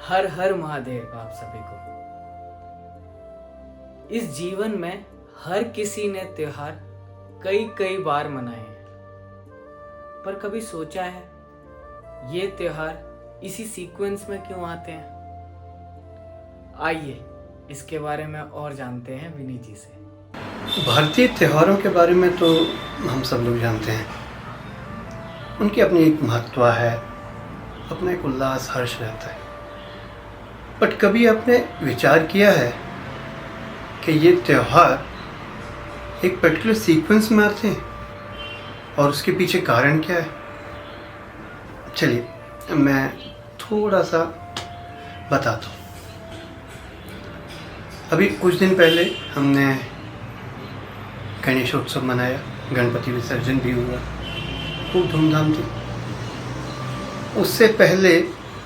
हर हर महादेव आप सभी को। इस जीवन में हर किसी ने त्योहार कई कई बार मनाए हैं, पर कभी सोचा है ये त्योहार इसी सीक्वेंस में क्यों आते हैं? आइए इसके बारे में और जानते हैं विनी जी से। भारतीय त्योहारों के बारे में तो हम सब लोग जानते हैं। उनकी अपनी एक महत्व है, अपना एक उल्लास हर्ष रहता है। बट कभी आपने विचार किया है कि ये त्यौहार एक पर्टिकुलर सीक्वेंस में आते हैं और उसके पीछे कारण क्या है? चलिए मैं थोड़ा सा बताता हूँ। अभी कुछ दिन पहले हमने गणेशोत्सव मनाया, गणपति विसर्जन भी हुआ, खूब धूमधाम थी। उससे पहले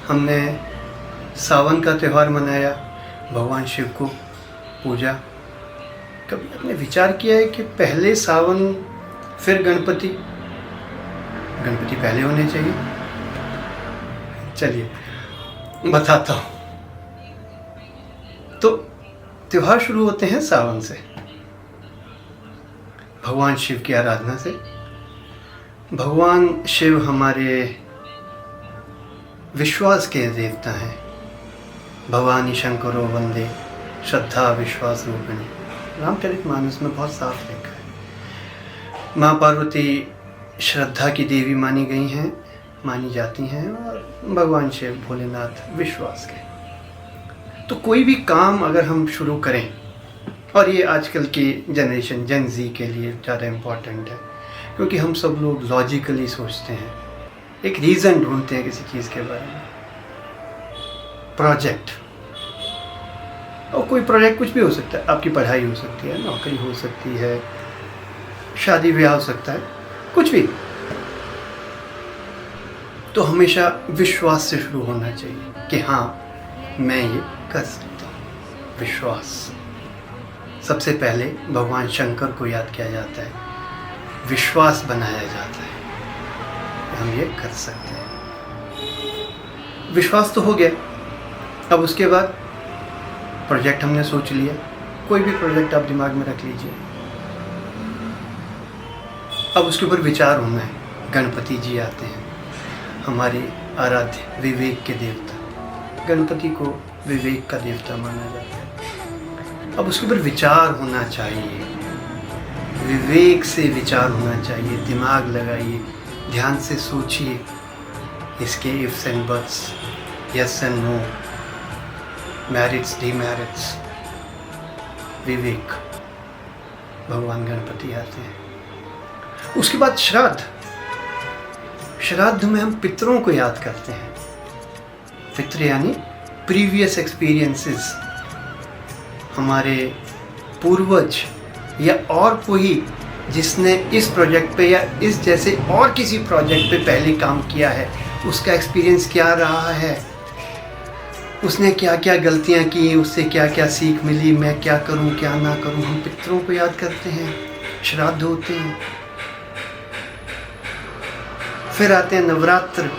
हमने सावन का त्यौहार मनाया, भगवान शिव को पूजा। कभी आपने विचार किया है कि पहले सावन फिर गणपति पहले होने चाहिए? चलिए बताता हूँ। तो त्योहार शुरू होते हैं सावन से, भगवान शिव की आराधना से। भगवान शिव हमारे विश्वास के देवता हैं। भवानी शंकरो वंदे श्रद्धा विश्वास रूपिणी, रामचरितमानस में बहुत साफ लिखा है। माँ पार्वती श्रद्धा की देवी मानी जाती हैं और भगवान शिव भोलेनाथ विश्वास के। तो कोई भी काम अगर हम शुरू करें, और ये आजकल की जनरेशन जेन ज़ी के लिए ज़्यादा इम्पॉर्टेंट है, क्योंकि हम सब लोग लॉजिकली सोचते हैं, एक रीज़न ढूंढते हैं किसी चीज़ के बारे में। प्रोजेक्ट, और कोई प्रोजेक्ट कुछ भी हो सकता है। आपकी पढ़ाई हो सकती है, नौकरी हो सकती है, शादी ब्याह हो सकता है, कुछ भी। तो हमेशा विश्वास से शुरू होना चाहिए कि हाँ मैं ये कर सकता हूँ। विश्वास। सबसे पहले भगवान शंकर को याद किया जाता है, विश्वास बनाया जाता है कि हम ये कर सकते हैं। विश्वास तो हो गया। अब उसके बाद प्रोजेक्ट हमने सोच लिया। कोई भी प्रोजेक्ट आप दिमाग में रख लीजिए। अब उसके ऊपर विचार होना है। गणपति जी आते हैं, हमारे आराध्य विवेक के देवता। गणपति को विवेक का देवता माना जाता है। अब उसके ऊपर विचार होना चाहिए, विवेक से विचार होना चाहिए। दिमाग लगाइए, ध्यान से सोचिए इसके ifs and buts, yes and no, merits demerits. विवेक। भगवान गणपति आते हैं। उसके बाद श्राद्ध। श्राद्ध में हम पितरों को याद करते हैं। पितृ यानी प्रीवियस एक्सपीरियंसेस, हमारे पूर्वज या और कोई जिसने इस प्रोजेक्ट पे या इस जैसे और किसी प्रोजेक्ट पे पहले काम किया है, उसका एक्सपीरियंस क्या रहा है, उसने क्या क्या गलतियां की, उससे क्या क्या सीख मिली, मैं क्या करूं क्या ना करूं। हम पितरों को याद करते हैं, श्राद्ध होते हैं। फिर आते हैं नवरात्र।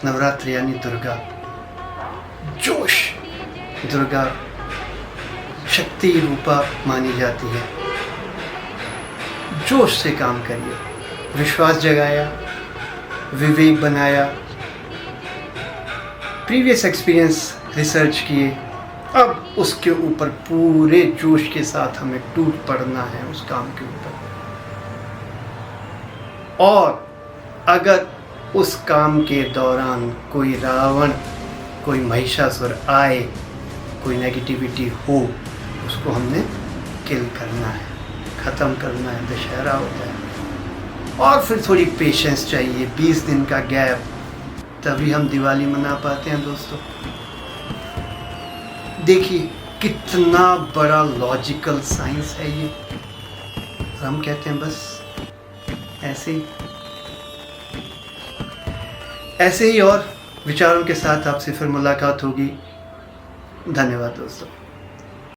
नवरात्र यानी दुर्गा। जोश। दुर्गा शक्ति रूपा मानी जाती है। जोश से काम करिए, विश्वास जगाया, विवेक बनाया, प्रीवियस एक्सपीरियंस रिसर्च किए। अब उसके ऊपर पूरे जोश के साथ हमें टूट पड़ना है उस काम के ऊपर। और अगर उस काम के दौरान कोई रावण, कोई महिषासुर आए, कोई नेगेटिविटी हो, उसको हमने किल करना है, ख़त्म करना है। दशहरा होता है। और फिर थोड़ी पेशेंस चाहिए, 20 दिन का गैप, तभी हम दिवाली मना पाते हैं दोस्तों। देखिए कितना बड़ा लॉजिकल साइंस है ये। हम कहते हैं बस ऐसे ही और विचारों के साथ आपसे फिर मुलाकात होगी। धन्यवाद दोस्तों।